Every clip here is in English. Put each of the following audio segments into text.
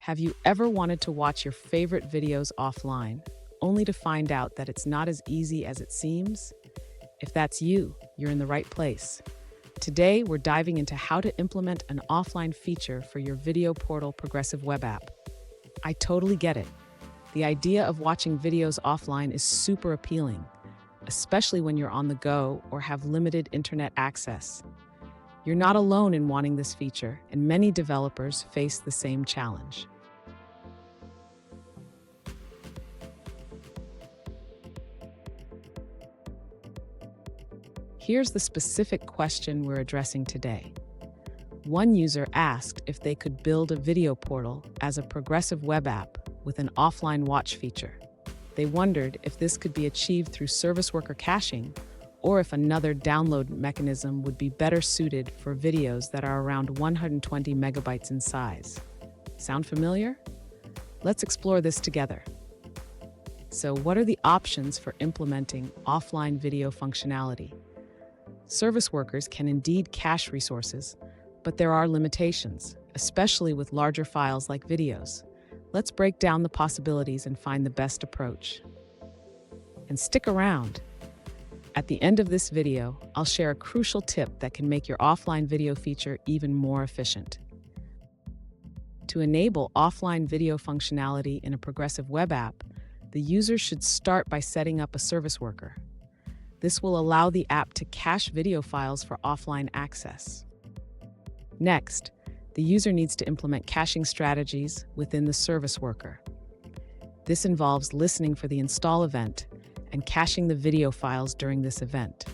Have you ever wanted to watch your favorite videos offline, only to find out that it's not as easy as it seems? If that's you, you're in the right place. Today, we're diving into how to implement an offline feature for your video portal progressive web app. I totally get it. The idea of watching videos offline is super appealing, especially when you're on the go or have limited internet access. You're not alone in wanting this feature, and many developers face the same challenge. Here's the specific question we're addressing today. One user asked if they could build a video portal as a progressive web app with an offline watch feature. They wondered if this could be achieved through service worker caching, or if another download mechanism would be better suited for videos that are around 120 megabytes in size. Sound familiar? Let's explore this together. So, what are the options for implementing offline video functionality? Service workers can indeed cache resources, but there are limitations, especially with larger files like videos. Let's break down the possibilities and find the best approach. And stick around. At the end of this video, I'll share a crucial tip that can make your offline video feature even more efficient. To enable offline video functionality in a progressive web app, the user should start by setting up a service worker. This will allow the app to cache video files for offline access. Next, the user needs to implement caching strategies within the service worker. This involves listening for the install event and caching the video files during this event.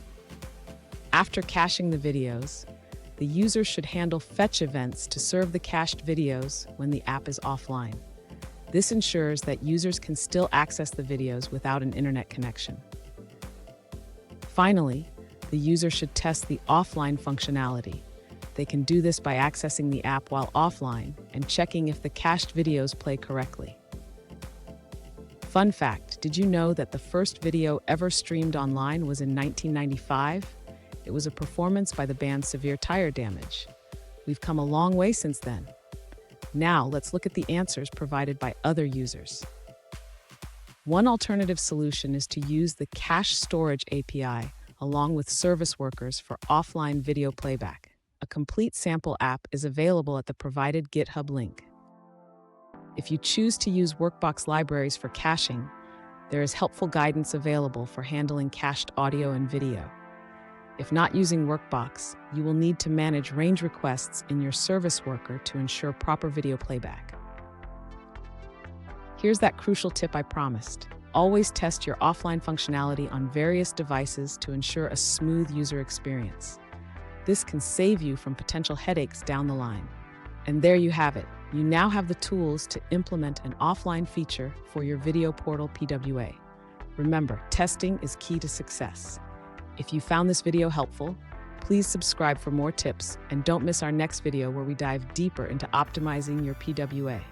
After caching the videos, the user should handle fetch events to serve the cached videos when the app is offline. This ensures that users can still access the videos without an internet connection. Finally, the user should test the offline functionality. They can do this by accessing the app while offline and checking if the cached videos play correctly. Fun fact, did you know that the first video ever streamed online was in 1995? It was a performance by the band Severe Tire Damage. We've come a long way since then. Now, let's look at the answers provided by other users. One alternative solution is to use the Cache Storage API along with service workers for offline video playback. A complete sample app is available at the provided GitHub link. If you choose to use Workbox libraries for caching, there is helpful guidance available for handling cached audio and video. If not using Workbox, you will need to manage range requests in your service worker to ensure proper video playback. Here's that crucial tip I promised. Always test your offline functionality on various devices to ensure a smooth user experience. This can save you from potential headaches down the line. And there you have it. You now have the tools to implement an offline feature for your video portal PWA. Remember, testing is key to success. If you found this video helpful, please subscribe for more tips and don't miss our next video where we dive deeper into optimizing your PWA.